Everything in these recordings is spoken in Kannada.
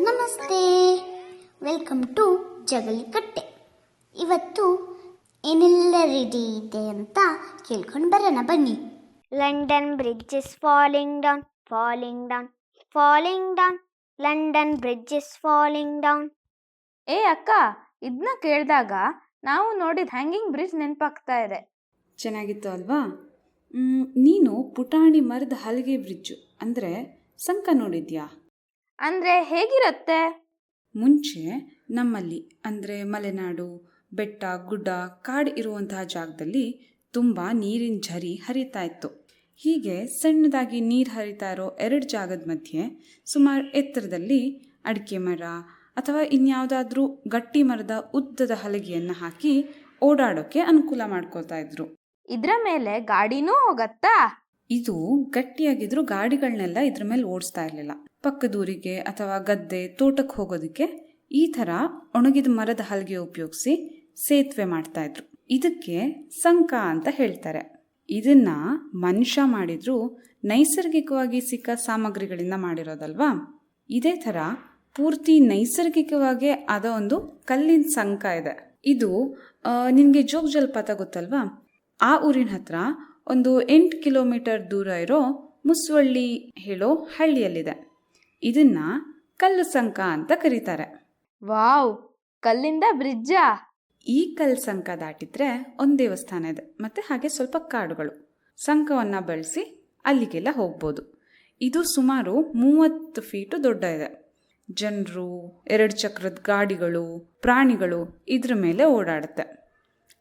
ನಮಸ್ತೆ, ವೆಲ್ಕಮ್ ಟು ಜಗಲಿಕಟ್ಟೆ. ಇವತ್ತು ಏನೆಲ್ಲ ರೆಡಿ ಇದೆ ಅಂತ ಕೇಳ್ಕೊಂಡು ಬರೋಣ ಬನ್ನಿ. London Bridge is falling down, falling down, falling down. London Bridge is falling down. ಏ ಅಕ್ಕ, ಇದನ್ನ ಕೇಳಿದಾಗ ನಾವು ನೋಡಿದ ಹ್ಯಾಂಗಿಂಗ್ ಬ್ರಿಡ್ಜ್ ನೆನಪಾಗ್ತಾ ಇದೆ. ಚೆನ್ನಾಗಿತ್ತು ಅಲ್ವಾ? ನೀನು ಪುಟಾಣಿ ಮರದ ಹಲಗೆ ಬ್ರಿಡ್ಜು ಅಂದರೆ ಸಂಕ ನೋಡಿದ್ಯಾ? ಅಂದರೆ ಹೇಗಿರುತ್ತೆ? ಮುಂಚೆ ನಮ್ಮಲ್ಲಿ ಅಂದರೆ ಮಲೆನಾಡು, ಬೆಟ್ಟ, ಗುಡ್ಡ, ಕಾಡು ಇರುವಂತಹ ಜಾಗದಲ್ಲಿ ತುಂಬ ನೀರಿನ ಝರಿ ಹರಿತಾ ಇತ್ತು. ಹೀಗೆ ಸಣ್ಣದಾಗಿ ನೀರು ಹರಿತಾ ಇರೋ ಎರಡು ಜಾಗದ ಮಧ್ಯೆ ಸುಮಾರು ಎತ್ತರದಲ್ಲಿ ಅಡಿಕೆ ಮರ ಅಥವಾ ಇನ್ಯಾವುದಾದ್ರೂ ಗಟ್ಟಿ ಮರದ ಉದ್ದದ ಹಲಗೆಯನ್ನು ಹಾಕಿ ಓಡಾಡೋಕ್ಕೆ ಅನುಕೂಲ ಮಾಡ್ಕೋತಾ ಇದ್ರು. ಇದರ ಮೇಲೆ ಗಾಡಿನೂ ಹೋಗತ್ತಾ? ಇದು ಗಟ್ಟಿಯಾಗಿದ್ರು ಗಾಡಿಗಳನ್ನೆಲ್ಲ ಇದ್ರ ಮೇಲೆ ಓಡಿಸ್ತಾ ಇರಲಿಲ್ಲ. ಪಕ್ಕದೂರಿಗೆ ಅಥವಾ ಗದ್ದೆ, ತೋಟಕ್ಕೆ ಹೋಗೋದಕ್ಕೆ ಈ ಥರ ಒಣಗಿದ ಮರದ ಹಲಗೆ ಉಪಯೋಗಿಸಿ ಸೇತುವೆ ಮಾಡ್ತಾ ಇದ್ರು. ಇದಕ್ಕೆ ಸಂಕ ಅಂತ ಹೇಳ್ತಾರೆ. ಇದನ್ನ ಮನುಷ್ಯ ಮಾಡಿದ್ರು ನೈಸರ್ಗಿಕವಾಗಿ ಸಿಕ್ಕ ಸಾಮಗ್ರಿಗಳಿಂದ ಮಾಡಿರೋದಲ್ವಾ? ಇದೇ ಥರ ಪೂರ್ತಿ ನೈಸರ್ಗಿಕವಾಗಿ ಆದ ಒಂದು ಕಲ್ಲಿನ ಸಂಕ ಇದೆ. ಇದು ನಿನಗೆ ಜೋಗ ಜಲಪಾತ ಗೊತ್ತಲ್ವಾ? ಆ ಊರಿನ ಹತ್ರ ಒಂದು 8 ಕಿಲೋಮೀಟರ್ ದೂರ ಇರೋ ಮುಸ್ವಳ್ಳಿ ಹೇಳೋ ಹಳ್ಳಿಯಲ್ಲಿದೆ. ಇದನ್ನ ಕಲ್ಲು ಸಂಕ ಅಂತ ಕರೀತಾರೆ. ವಾವ್, ಕಲ್ಲಿಂದ ಬ್ರಿಡ್ಜಾ? ಈ ಕಲ್ಲು ಸಂಕ ದಾಟಿದ್ರೆ ಒಂದು ದೇವಸ್ಥಾನ ಇದೆ, ಮತ್ತು ಹಾಗೆ ಸ್ವಲ್ಪ ಕಾಡುಗಳು. ಸಂಕವನ್ನು ಬಳಸಿ ಅಲ್ಲಿಗೆಲ್ಲ ಹೋಗ್ಬೋದು. ಇದು ಸುಮಾರು 30 ಫೀಟು ದೊಡ್ಡ ಇದೆ. ಜನರು, 2 ಚಕ್ರದ ಗಾಡಿಗಳು, ಪ್ರಾಣಿಗಳು ಇದ್ರ ಮೇಲೆ ಓಡಾಡುತ್ತೆ.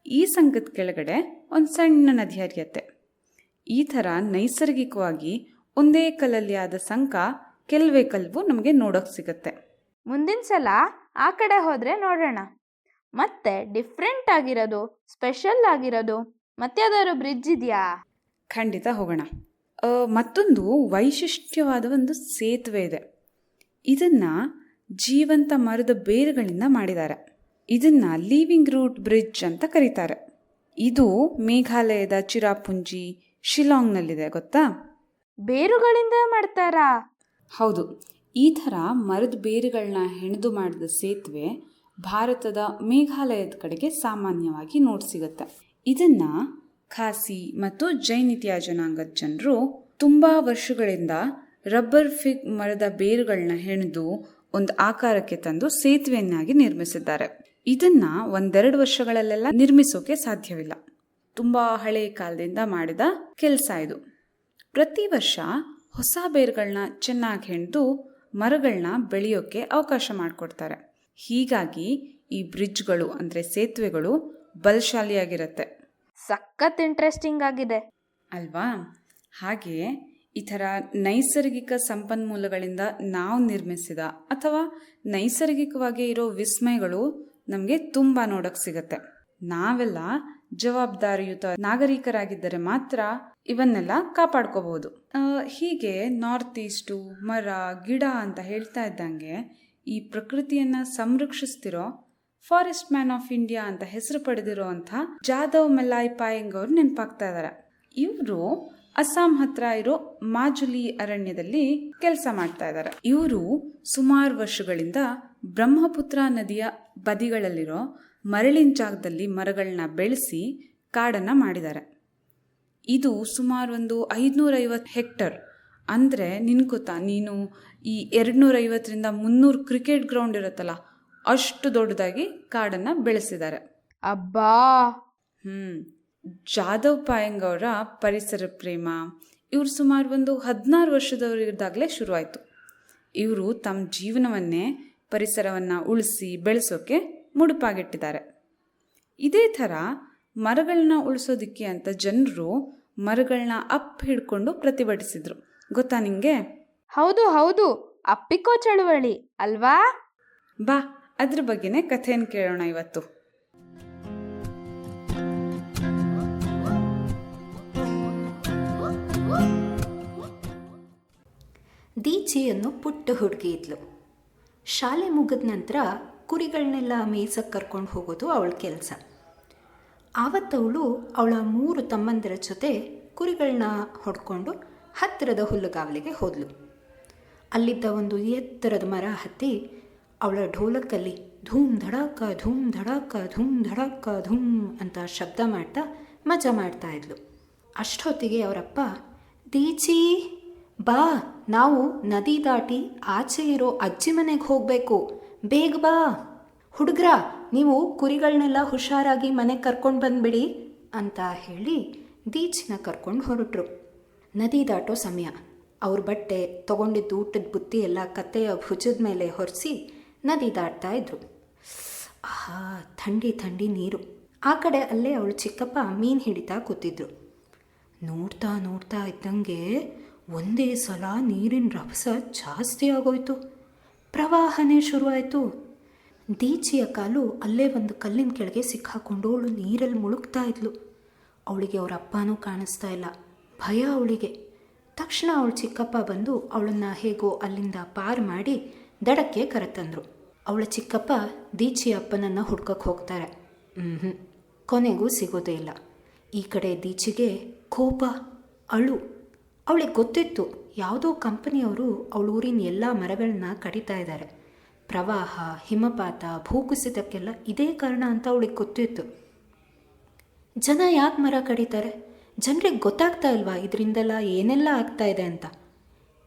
ಈ ಸಂಕದ ಕೆಳಗಡೆ ಒಂದು ಸಣ್ಣ ನದಿ ಹರಿಯತ್ತೆ. ಈ ಥರ ನೈಸರ್ಗಿಕವಾಗಿ ಒಂದೇ ಕಲ್ಲಲ್ಲಿ ಆದ ಸಂಕ ಕೆಲವೇ ಕಲ್ವು ನಮಗೆ ನೋಡೋಕೆ ಸಿಗುತ್ತೆ. ಮುಂದಿನ ಸಲ ಆ ಕಡೆ ಹೋದರೆ ನೋಡೋಣ. ಮತ್ತೆ ಡಿಫ್ರೆಂಟ್ ಆಗಿರೋದು, ಸ್ಪೆಷಲ್ ಆಗಿರೋದು ಮತ್ತೆ ಯಾವ್ದಾದ್ರು ಬ್ರಿಡ್ಜ್ ಇದೆಯಾ? ಖಂಡಿತ ಹೋಗೋಣ. ಮತ್ತೊಂದು ವೈಶಿಷ್ಟ್ಯವಾದ ಒಂದು ಸೇತುವೆ ಇದೆ. ಇದನ್ನು ಜೀವಂತ ಮರದ ಬೇರುಗಳಿಂದ ಮಾಡಿದ್ದಾರೆ. ಇದನ್ನು ಲಿವಿಂಗ್ ರೂಟ್ ಬ್ರಿಡ್ಜ್ ಅಂತ ಕರೀತಾರೆ. ಇದು ಮೇಘಾಲಯದ ಚಿರಾಪುಂಜಿ, ಶಿಲಾಂಗ್ನಲ್ಲಿದೆ, ಗೊತ್ತಾ? ಬೇರುಗಳಿಂದ ಮಾಡ್ತಾರಾ? ಹೌದು. ಈ ಥರ ಮರದ ಬೇರುಗಳನ್ನ ಹೆಣೆದು ಮಾಡಿದ ಸೇತುವೆ ಭಾರತದ ಮೇಘಾಲಯದ ಕಡೆಗೆ ಸಾಮಾನ್ಯವಾಗಿ ನೋಡ್ಸಿಗುತ್ತೆ. ಇದನ್ನು ಖಾಸಿ ಮತ್ತು ಜೈನಿತಿಯ ಜನಾಂಗದ ಜನರು ತುಂಬ ವರ್ಷಗಳಿಂದ ರಬ್ಬರ್ ಫಿಗ್ ಮರದ ಬೇರುಗಳನ್ನ ಹೆಣೆದು ಒಂದು ಆಕಾರಕ್ಕೆ ತಂದು ಸೇತುವೆಯನ್ನಾಗಿ ನಿರ್ಮಿಸಿದ್ದಾರೆ. ಇದನ್ನು 1-2 ವರ್ಷಗಳಲ್ಲೆಲ್ಲ ನಿರ್ಮಿಸೋಕೆ ಸಾಧ್ಯವಿಲ್ಲ. ತುಂಬ ಹಳೆಯ ಕಾಲದಿಂದ ಮಾಡಿದ ಕೆಲಸ ಇದು. ಪ್ರತಿ ವರ್ಷ ಹೊಸ ಬೇರುಗಳನ್ನ ಚೆನ್ನಾಗಿ ಹೆಣೆದು ಮರಗಳನ್ನ ಬೆಳೆಯೋಕ್ಕೆ ಅವಕಾಶ ಮಾಡಿಕೊಡ್ತಾರೆ. ಹೀಗಾಗಿ ಈ ಬ್ರಿಡ್ಜ್ಗಳು ಅಂದರೆ ಸೇತುವೆಗಳು ಬಲಶಾಲಿಯಾಗಿರುತ್ತೆ. ಸಖತ್ ಇಂಟ್ರೆಸ್ಟಿಂಗ್ ಆಗಿದೆ ಅಲ್ವಾ? ಹಾಗೆ ಈ ಥರ ನೈಸರ್ಗಿಕ ಸಂಪನ್ಮೂಲಗಳಿಂದ ನಾವು ನಿರ್ಮಿಸಿದ ಅಥವಾ ನೈಸರ್ಗಿಕವಾಗಿ ಇರೋ ವಿಸ್ಮಯಗಳು ನಮಗೆ ತುಂಬ ನೋಡೋಕ್ಕೆ ಸಿಗತ್ತೆ. ನಾವೆಲ್ಲ ಜವಾಬ್ದಾರಿಯುತ ನಾಗರಿಕರಾಗಿದ್ದರೆ ಮಾತ್ರ ಇವನ್ನೆಲ್ಲ ಕಾಪಾಡ್ಕೋಬಹುದು. ಹೀಗೆ ನಾರ್ತ್ ಈಸ್ಟು ಮರ ಗಿಡ ಅಂತ ಹೇಳ್ತಾ ಇದ್ದಂಗೆ ಈ ಪ್ರಕೃತಿಯನ್ನು ಸಂರಕ್ಷಿಸ್ತಿರೋ ಫಾರೆಸ್ಟ್ ಮ್ಯಾನ್ ಆಫ್ ಇಂಡಿಯಾ ಅಂತ ಹೆಸರು ಪಡೆದಿರೋ ಅಂಥ ಜಾದವ್ ಮೆಲಾಯ್ ಪಾಯಂಗ್ ಅವರು ನೆನಪಾಗ್ತಾ ಇದ್ದಾರೆ. ಇವರು ಅಸ್ಸಾಂ ಹತ್ರ ಇರೋ ಮಾಜುಲಿ ಅರಣ್ಯದಲ್ಲಿ ಕೆಲಸ ಮಾಡ್ತಾ ಇದ್ದಾರೆ. ಇವರು ಸುಮಾರು ವರ್ಷಗಳಿಂದ ಬ್ರಹ್ಮಪುತ್ರ ನದಿಯ ಬದಿಗಳಲ್ಲಿರೋ ಮರಳಿನ ಜಾಗದಲ್ಲಿ ಮರಗಳನ್ನ ಬೆಳೆಸಿ ಕಾಡನ್ನು ಮಾಡಿದ್ದಾರೆ. ಇದು ಸುಮಾರು ಒಂದು 550 ಹೆಕ್ಟರ್. ಅಂದರೆ ನಿನ್ ಗೊತ್ತಾ, ನೀನು ಈ 250ರಿಂದ 300 ಕ್ರಿಕೆಟ್ ಗ್ರೌಂಡ್ ಇರುತ್ತಲ್ಲ, ಅಷ್ಟು ದೊಡ್ಡದಾಗಿ ಕಾಡನ್ನು ಬೆಳೆಸಿದ್ದಾರೆ. ಅಬ್ಬಾ! ಜಾದವ್ ಪಾಯಂಗ್ ಅವರ ಪರಿಸರ ಪ್ರೇಮ ಇವರು ಸುಮಾರು ಒಂದು 16 ವರ್ಷದವರಿದ್ದಾಗಲೇ ಶುರುವಾಯಿತು. ಇವರು ತಮ್ಮ ಜೀವನವನ್ನೇ ಪರಿಸರವನ್ನು ಉಳಿಸಿ ಬೆಳೆಸೋಕೆ ಮುಡುಪಾಗಿಟ್ಟಿದ್ದಾರೆ. ಇದೇ ಥರ ಮರಗಳನ್ನ ಉಳಿಸೋದಕ್ಕೆ ಅಂತ ಜನರು ಮರಗಳನ್ನ ಹಿಡ್ಕೊಂಡು ಪ್ರತಿಭಟಿಸಿದ್ರು. ಗೊತ್ತಾ ನಿಂಗೆ? ಹೌದು ಹೌದು, ಅಪ್ಪಿಕೋ ಚಳುವಳಿ ಅಲ್ವಾ? ಬಾ, ಅದ್ರ ಬಗ್ಗೆನೇ ಕಥೆಯನ್ನು ಕೇಳೋಣ ಇವತ್ತು. ದೀಚಿ ಅನ್ನೋ ಪುಟ್ಟ ಹುಡುಗಿ ಇದ್ಲು. ಶಾಲೆ ಮುಗಿದ ನಂತರ ಕುರಿಗಳನ್ನೆಲ್ಲ ಮೇಯ್ಸಕ್ಕೆ ಕರ್ಕೊಂಡು ಹೋಗೋದು ಅವಳ ಕೆಲಸ. ಆವತ್ತವಳು ಅವಳ 3 ತಮ್ಮಂದಿರ ಜೊತೆ ಕುರಿಗಳನ್ನ ಹೊಡ್ಕೊಂಡು ಹತ್ತಿರದ ಹುಲ್ಲುಗಾವಲಿಗೆ ಹೋದಳು. ಅಲ್ಲಿದ್ದ ಒಂದು ಎತ್ತರದ ಮರ ಹತ್ತಿ ಅವಳ ಢೋಲಕ್ಕಲ್ಲಿ ಧೂಮ್ ಧಡಾಕ ಧೂಮ್ ಧಡಾಕ ಧೂಮ್ ಧಡಾಕ ಧೂಮ್ ಅಂತ ಶಬ್ದ ಮಾಡ್ತಾ ಮಜಾ ಮಾಡ್ತಾ ಇದ್ಲು. ಅಷ್ಟೊತ್ತಿಗೆ ಅವರಪ್ಪ, ದೀಚಿ ಬಾ, ನಾವು ನದಿ ದಾಟಿ ಆಚೆ ಇರೋ ಅಜ್ಜಿ ಮನೆಗೆ ಹೋಗಬೇಕು, ಬೇಗ ಬಾ. ಹುಡುಗ್ರ, ನೀವು ಕುರಿಗಳನ್ನೆಲ್ಲ ಹುಷಾರಾಗಿ ಮನೆಗೆ ಕರ್ಕೊಂಡು ಬಂದುಬಿಡಿ ಅಂತ ಹೇಳಿ ದೀಚಿನ ಕರ್ಕೊಂಡು ಹೊರಟರು. ನದಿ ದಾಟೋ ಸಮಯ. ಅವ್ರ ಬಟ್ಟೆ ತೊಗೊಂಡಿದ್ದು ಊಟದ ಬುತ್ತಿ ಎಲ್ಲ ಕತ್ತೆಯ ಭುಜದ ಮೇಲೆ ಹೊರಿಸಿ ನದಿ ದಾಟ್ತಾ ಇದ್ರು. ಆಹಾ, ಥಂಡಿ ಥಂಡಿ ನೀರು. ಆ ಕಡೆ ಅಲ್ಲೇ ಅವಳು ಚಿಕ್ಕಪ್ಪ ಮೀನು ಹಿಡಿತಾ ಕೂತಿದ್ರು. ನೋಡ್ತಾ ನೋಡ್ತಾ ಇದ್ದಂಗೆ ಒಂದೇ ಸಲ ನೀರಿನ ರಭಸ ಜಾಸ್ತಿ ಆಗೋಯ್ತು. ಪ್ರವಾಹನೇ ಶುರುವಾಯಿತು. ದೀಚಿಯ ಕಾಲು ಅಲ್ಲೇ ಒಂದು ಕಲ್ಲಿನ ಕೆಳಗೆ ಸಿಕ್ಕಾಕೊಂಡು ಅವಳು ನೀರಲ್ಲಿ ಮುಳುಗ್ತಾ ಇದ್ಲು. ಅವಳಿಗೆ ಅವರ ಅಪ್ಪನೂ ಕಾಣಿಸ್ತಾ ಇಲ್ಲ. ಭಯ ಅವಳಿಗೆ. ತಕ್ಷಣ ಅವಳ ಚಿಕ್ಕಪ್ಪ ಬಂದು ಅವಳನ್ನು ಹೇಗೋ ಅಲ್ಲಿಂದ ಪಾರು ಮಾಡಿ ದಡಕ್ಕೆ ಕರೆತಂದರು. ಅವಳ ಚಿಕ್ಕಪ್ಪ ದೀಚಿ ಅಪ್ಪನನ್ನು ಹುಡ್ಕಕ್ಕೆ ಹೋಗ್ತಾರೆ. ಕೊನೆಗೂ ಸಿಗೋದೇ ಇಲ್ಲ. ಈ ಕಡೆ ದೀಚಿಗೆ ಕೋಪ, ಅಳು. ಅವಳಿಗೆ ಗೊತ್ತಿತ್ತು ಯಾವುದೋ ಕಂಪನಿಯವರು ಅವಳ ಊರಿನ ಎಲ್ಲ ಮರಗಳನ್ನ ಕಡಿತಾ ಇದ್ದಾರೆ. ಪ್ರವಾಹ, ಹಿಮಪಾತ, ಭೂಕುಸಿತಕ್ಕೆಲ್ಲ ಇದೇ ಕಾರಣ ಅಂತ ಅವಳಿಗೆ ಗೊತ್ತಿತ್ತು. ಜನ ಯಾಕೆ ಮರ ಕಡಿತಾರೆ? ಜನರಿಗೆ ಗೊತ್ತಾಗ್ತಾ ಇಲ್ವಾ ಇದರಿಂದೆಲ್ಲ ಏನೆಲ್ಲ ಆಗ್ತಾ ಇದೆ ಅಂತ?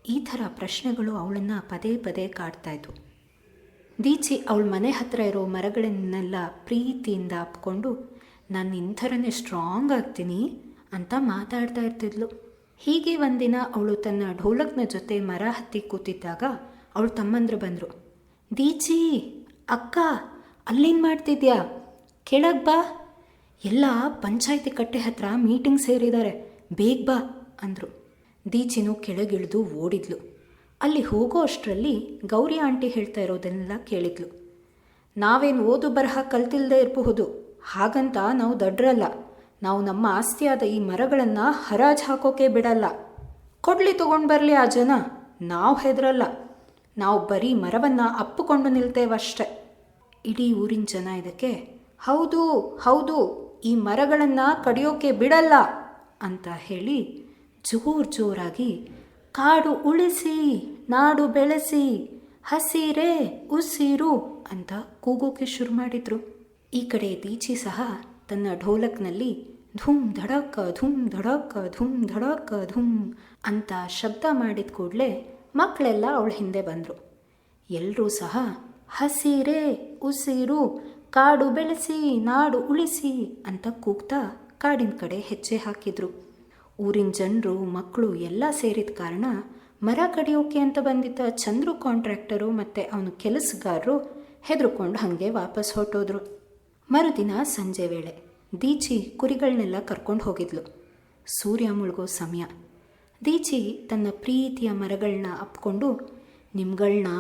ಈ ಥರ ಪ್ರಶ್ನೆಗಳು ಅವಳನ್ನು ಪದೇ ಪದೇ ಕಾಡ್ತಾಯಿದ್ವು. ದೀಚಿ ಅವಳ ಮನೆ ಹತ್ತಿರ ಇರೋ ಮರಗಳನ್ನೆಲ್ಲ ಪ್ರೀತಿಯಿಂದ ಅಪ್ಕೊಂಡು, ನಾನು ಇಂಥರನೇ ಸ್ಟ್ರಾಂಗ್ ಆಗ್ತೀನಿ ಅಂತ ಮಾತಾಡ್ತಾ ಇರ್ತಿದ್ಲು. ಹೀಗೆ ಒಂದಿನ ಅವಳು ತನ್ನ ಢೋಲಕ್ನ ಜೊತೆ ಮರ ಹತ್ತಿ ಕೂತಿದ್ದಾಗ ಅವಳು ತಮ್ಮಂದ್ರು ಬಂದರು. ದೀಚಿ, ಅಕ್ಕ, ಅಲ್ಲೇನು ಮಾಡ್ತಿದ್ಯಾ? ಕೆಳಗೆ ಬಾ, ಎಲ್ಲ ಪಂಚಾಯತಿ ಕಟ್ಟೆ ಹತ್ರ ಮೀಟಿಂಗ್ ಸೇರಿದ್ದಾರೆ, ಬೇಗ ಬಾ ಅಂದರು. ದೀಚಿನೂ ಕೆಳಗಿಳಿದು ಓಡಿದ್ಲು. ಅಲ್ಲಿ ಹೋಗೋ ಅಷ್ಟರಲ್ಲಿ ಗೌರಿ ಆಂಟಿ ಹೇಳ್ತಾ ಇರೋದನ್ನೆಲ್ಲ ಕೇಳಿದ್ಲು. ನಾವೇನು ಓದು ಬರಹ ಕಲ್ತಿಲ್ಲದೆ ಇರಬಹುದು, ಹಾಗಂತ ನಾವು ದಡ್ರಲ್ಲ. ನಾವು ನಮ್ಮ ಆಸ್ತಿಯಾದ ಈ ಮರಗಳನ್ನು ಹರಾಜು ಹಾಕೋಕೆ ಬಿಡಲ್ಲ. ಕೊಡ್ಲಿ ತೊಗೊಂಡು ಬರಲಿ ಆ ಜನ, ನಾವು ಹೆದರಲ್ಲ. ನಾವು ಬರೀ ಮರವನ್ನು ಅಪ್ಪಿಕೊಂಡು ನಿಲ್ತೇವಷ್ಟೆ. ಇಡೀ ಊರಿನ ಜನ ಇದಕ್ಕೆ ಹೌದು ಹೌದು, ಈ ಮರಗಳನ್ನು ಕಡಿಯೋಕೆ ಬಿಡಲ್ಲ ಅಂತ ಹೇಳಿ ಜೋರಾಗಿ ಕಾಡು ಉಳಿಸಿ, ನಾಡು ಬೆಳೆಸಿ, ಹಸಿರೇ ಉಸಿರು ಅಂತ ಕೂಗೋಕೆ ಶುರು ಮಾಡಿದರು. ಈ ಕಡೆ ದೀಚಿ ಸಹ ತನ್ನ ಢೋಲಕ್ನಲ್ಲಿ ಧೂಮ್ ಧಡಾಕ ಧೂಮ್ ಧಡಾಕ ಧೂಮ್ ಧಡಾಕ ಧೂಮ್ ಅಂತ ಶಬ್ದ ಮಾಡಿದ ಕೂಡಲೇ ಮಕ್ಕಳೆಲ್ಲ ಅವಳ ಹಿಂದೆ ಬಂದರು. ಎಲ್ಲರೂ ಸಹ ಹಸಿರೇ ಉಸಿರು, ಕಾಡು ಬೆಳೆಸಿ, ನಾಡು ಉಳಿಸಿ ಅಂತ ಕೂಗ್ತಾ ಕಾಡಿನ ಕಡೆ ಹೆಜ್ಜೆ ಹಾಕಿದರು. ಊರಿನ ಜನರು, ಮಕ್ಕಳು ಎಲ್ಲ ಸೇರಿದ ಕಾರಣ ಮರ ಕಡಿಯೋಕೆ ಅಂತ ಬಂದಿದ್ದ ಚಂದ್ರು ಕಾಂಟ್ರಾಕ್ಟರು ಮತ್ತು ಅವನ ಕೆಲಸಗಾರರು ಹೆದರ್ಕೊಂಡು ಹಾಗೆ ವಾಪಸ್ ಹೊರಟೋದ್ರು. ಮರುದಿನ ಸಂಜೆ ವೇಳೆ ದೀಚಿ ಕುರಿಗಳನ್ನೆಲ್ಲ ಕರ್ಕೊಂಡು ಹೋಗಿದ್ಲು. ಸೂರ್ಯ ಮುಳುಗೋ ಸಮಯ. ದೀಚಿ ತನ್ನ ಪ್ರೀತಿಯ ಮರಗಳನ್ನ ಅಪ್ಕೊಂಡು, ನಿಮ್ಗಳನ್ನ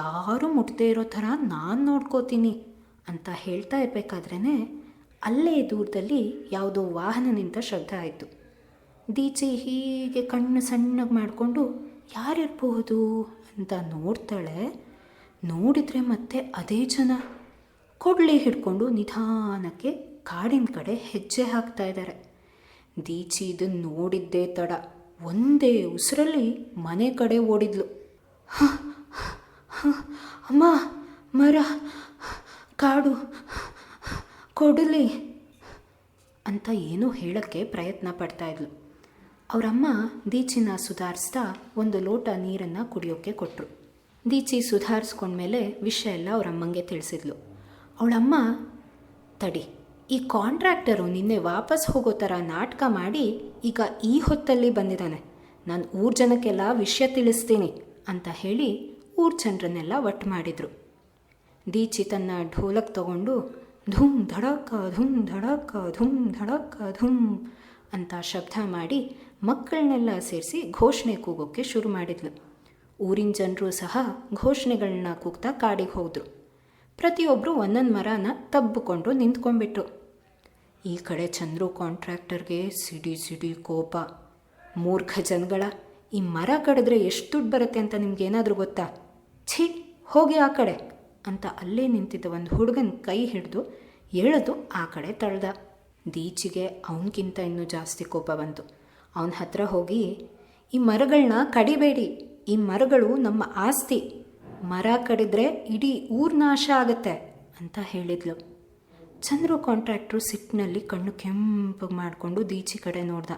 ಯಾರೂ ಮುಟ್ಟದೇ ಇರೋ ಥರ ನಾನು ನೋಡ್ಕೋತೀನಿ ಅಂತ ಹೇಳ್ತಾ ಇರಬೇಕಾದ್ರೇ ಅಲ್ಲೇ ದೂರದಲ್ಲಿ ಯಾವುದೋ ವಾಹನ ನಿಂತ ಶಬ್ದ ಆಯಿತು. ದೀಚಿ ಹೀಗೆ ಕಣ್ಣು ಸಣ್ಣಗೆ ಮಾಡಿಕೊಂಡು ಯಾರಿರ್ಬೋದು ಅಂತ ನೋಡ್ತಾಳೆ. ನೋಡಿದರೆ ಮತ್ತೆ ಅದೇ ಜನ ಕೊಡ್ಲಿ ಹಿಡ್ಕೊಂಡು ನಿಧಾನಕ್ಕೆ ಕಾಡಿನ ಕಡೆ ಹೆಜ್ಜೆ ಹಾಕ್ತಾ ಇದ್ದಾರೆ. ದೀಚಿ ಇದನ್ನು ನೋಡಿದ್ದೇ ತಡ ಒಂದೇ ಉಸಿರಲ್ಲಿ ಮನೆ ಕಡೆ ಓಡಿದ್ಲು. ಅಮ್ಮ, ಮರ, ಕಾಡು, ಕೊಡಲಿ ಅಂತ ಏನೋ ಹೇಳೋಕ್ಕೆ ಪ್ರಯತ್ನ ಪಡ್ತಾಯಿದ್ಲು. ಅವರಮ್ಮ ದೀಚಿನ ಸುಧಾರಿಸ್ತಾ ಒಂದು ಲೋಟ ನೀರನ್ನು ಕುಡಿಯೋಕ್ಕೆ ಕೊಟ್ಟರು. ದೀಚಿ ಸುಧಾರಿಸ್ಕೊಂಡ್ಮೇಲೆ ವಿಷಯ ಎಲ್ಲ ಅವರಮ್ಮಂಗೆ ತಿಳಿಸಿದ್ಲು. ಅವಳಮ್ಮ, ತಡಿ, ಈ ಕಾಂಟ್ರಾಕ್ಟರು ನಿನ್ನೆ ವಾಪಸ್ ಹೋಗೋ ಥರ ನಾಟಕ ಮಾಡಿ ಈಗ ಈ ಹೊತ್ತಲ್ಲಿ ಬಂದಿದ್ದಾನೆ, ನಾನು ಊರ ಜನಕ್ಕೆಲ್ಲ ವಿಷಯ ತಿಳಿಸ್ತೀನಿ ಅಂತ ಹೇಳಿ ಊರ ಜನರನ್ನೆಲ್ಲ ಒಟ್ಟು ಮಾಡಿದರು. ದೀಚಿ ತನ್ನ ಢೋಲಕ್ ತಗೊಂಡು ಧೂಮ್ ಧಡಾಕ ಧೂಮ್ ಧಡಾಕ ಧೂಮ್ ಧಡಾಕ ಧೂಮ್ ಅಂತ ಶಬ್ದ ಮಾಡಿ ಮಕ್ಕಳನ್ನೆಲ್ಲ ಸೇರಿಸಿ ಘೋಷಣೆ ಕೂಗೋಕ್ಕೆ ಶುರು ಮಾಡಿದ್ಲು. ಊರಿನ ಜನರು ಸಹ ಘೋಷಣೆಗಳನ್ನ ಕೂಗ್ತಾ ಕಾಡಿಗೆ ಹೋದರು. ಪ್ರತಿಯೊಬ್ಬರು ಒಂದೊಂದು ಮರನ ತಬ್ಬಿಕೊಂಡು ನಿಂತ್ಕೊಂಡ್ಬಿಟ್ರು. ಈ ಕಡೆ ಚಂದ್ರು ಕಾಂಟ್ರಾಕ್ಟರ್ಗೆ ಸಿಡಿ ಕೋಪ. ಮೂರ್ಖ ಜನಗಳ, ಈ ಮರ ಕಡಿದ್ರೆ ಎಷ್ಟು ದುಡ್ಡು ಬರುತ್ತೆ ಅಂತ ನಿಮ್ಗೇನಾದರೂ ಗೊತ್ತಾ? ಛೀ, ಹೋಗಿ ಆ ಕಡೆ ಅಂತ ಅಲ್ಲೇ ನಿಂತಿದ್ದ ಒಂದು ಹುಡುಗನ ಕೈ ಹಿಡಿದು ಎಳೆದು ಆ ಕಡೆ ತಳ್ದ. ದೀಚಿಗೆ ಅವನಕ್ಕಿಂತ ಇನ್ನೂ ಜಾಸ್ತಿ ಕೋಪ ಬಂತು. ಅವನ ಹತ್ರ ಹೋಗಿ, ಈ ಮರಗಳನ್ನ ಕಡಿಬೇಡಿ, ಈ ಮರಗಳು ನಮ್ಮ ಆಸ್ತಿ, ಮರ ಕಡಿದ್ರೆ ಇಡೀ ಊರು ನಾಶ ಆಗುತ್ತೆ ಅಂತ ಹೇಳಿದ್ಲು. ಚಂದ್ರು ಕಾಂಟ್ರಾಕ್ಟ್ರು ಸಿಟ್ಟಿನಲ್ಲಿ ಕಣ್ಣು ಕೆಂಪಗೆ ಮಾಡಿಕೊಂಡು ದೀಚಿ ಕಡೆ ನೋಡ್ದ.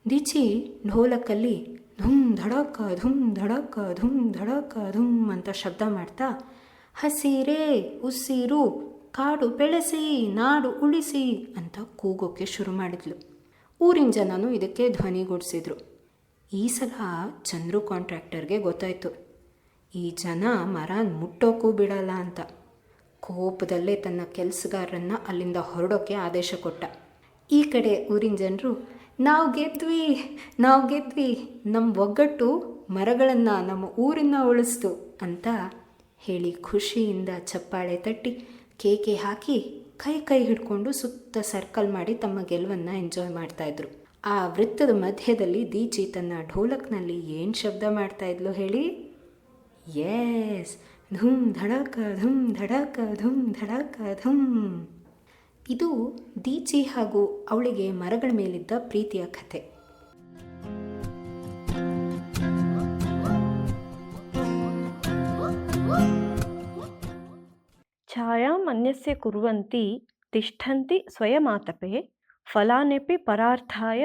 ದೀಚಿ ಢೋಲಕ್ಕಲ್ಲಿ ಧುಮ್ ಧಡಕ ಧುಮ್ ಧಡಕ ಧುಮ್ ಧಡಕ ಧುಮ್ ಅಂತ ಶಬ್ದ ಮಾಡ್ತಾ, ಹಸಿರೇ ಉಸಿರು, ಕಾಡು ಬೆಳೆಸಿ ನಾಡು ಉಳಿಸಿ ಅಂತ ಕೂಗೋಕ್ಕೆ ಶುರು ಮಾಡಿದ್ಲು. ಊರಿನ ಜನನೂ ಇದಕ್ಕೆ ಧ್ವನಿಗೂಡಿಸಿದ್ರು. ಈ ಸಲ ಚಂದ್ರು ಕಾಂಟ್ರಾಕ್ಟರ್ಗೆ ಗೊತ್ತಾಯಿತು, ಈ ಜನ ಮರ ಮುಟ್ಟೋಕ್ಕೂ ಬಿಡಲ್ಲ ಅಂತ. ಕೋಪದಲ್ಲೇ ತನ್ನ ಕೆಲಸಗಾರರನ್ನು ಅಲ್ಲಿಂದ ಹೊರಡೋಕ್ಕೆ ಆದೇಶ ಕೊಟ್ಟ. ಈ ಕಡೆ ಊರಿನ ಜನರು, ನಾವು ಗೆದ್ವಿ, ನಮ್ಮ ಒಗ್ಗಟ್ಟು ಮರಗಳನ್ನು ನಮ್ಮ ಊರನ್ನ ಉಳಿಸ್ತು ಅಂತ ಹೇಳಿ ಖುಷಿಯಿಂದ ಚಪ್ಪಾಳೆ ತಟ್ಟಿ ಕೇಕೆ ಹಾಕಿ ಕೈ ಹಿಡ್ಕೊಂಡು ಸುತ್ತ ಸರ್ಕಲ್ ಮಾಡಿ ತಮ್ಮ ಗೆಲುವನ್ನು ಎಂಜಾಯ್ ಮಾಡ್ತಾಯಿದ್ರು. ಆ ವೃತ್ತದ ಮಧ್ಯದಲ್ಲಿ ದೀಚಿ ತನ್ನ ಢೋಲಕ್ನಲ್ಲಿ ಏನು ಶಬ್ದ ಮಾಡ್ತಾಯಿದ್ಲು ಹೇಳಿ? ಎಸ್, ಧೂಮ್ ಧಡಕ ಧೂಮ್ ಧಡಕ ಧೂಮ್ ಧಡಕ ಧೂಮ್. ಇದು ದೀಚಿ ಹಾಗೂ ಅವಳಿಗೆ ಮರಗಳ ಮೇಲಿದ್ದ ಪ್ರೀತಿಯ ಕಥೆ. ಛಾಯಾಂ ಅನ್ಯಸ್ಯ ಕುರ್ವಂತಿ ತಿಷ್ಠಂತಿ ಸ್ವಯಮಾತಪೆ ಫಲಾನ್ಯಪಿ ಪರಾರ್ಥಾಯ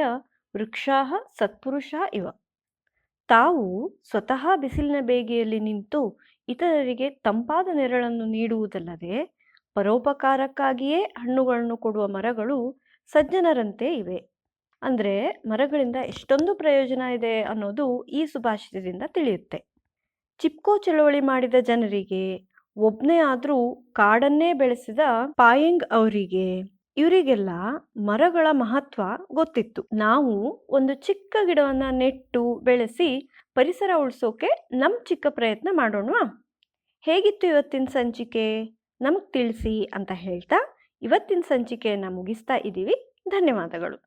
ವೃಕ್ಷಾಃ ಸತ್ಪುರುಷಾ ಇವ. ತಾವು ಸ್ವತಃ ಬಿಸಿಲಿನ ಬೇಗೆಯಲ್ಲಿ ನಿಂತು ಇತರರಿಗೆ ತಂಪಾದ ನೆರಳನ್ನು ನೀಡುವುದಲ್ಲದೆ ಪರೋಪಕಾರಕ್ಕಾಗಿಯೇ ಹಣ್ಣುಗಳನ್ನು ಕೊಡುವ ಮರಗಳು ಸಜ್ಜನರಂತೆ ಇವೆ. ಅಂದರೆ ಮರಗಳಿಂದ ಎಷ್ಟೊಂದು ಪ್ರಯೋಜನ ಇದೆ ಅನ್ನೋದು ಈ ಸುಭಾಷಿತದಿಂದ ತಿಳಿಯುತ್ತೆ. ಚಿಪ್ಕೋ ಚಳವಳಿ ಮಾಡಿದ ಜನರಿಗೆ, ಒಬ್ಬನೇ ಆದರೂ ಕಾಡನ್ನೇ ಬೆಳೆಸಿದ ಪಾಯಿಂಗ್ ಅವರಿಗೆ, ಇವರಿಗೆಲ್ಲ ಮರಗಳ ಮಹತ್ವ ಗೊತ್ತಿತ್ತು. ನಾವು ಒಂದು ಚಿಕ್ಕ ಗಿಡವನ್ನು ನೆಟ್ಟು ಬೆಳೆಸಿ ಪರಿಸರ ಉಳಿಸೋಕೆ ನಮ್ಮ ಚಿಕ್ಕ ಪ್ರಯತ್ನ ಮಾಡೋಣವಾ? ಹೇಗಿತ್ತು ಇವತ್ತಿನ ಸಂಚಿಕೆ? ನಮಗೆ ತಿಳಿಸಿ ಅಂತ ಹೇಳ್ತಾ ಇವತ್ತಿನ ಸಂಚಿಕೆಯನ್ನು ಮುಗಿಸ್ತಾ ಇದ್ದೀವಿ. ಧನ್ಯವಾದಗಳು.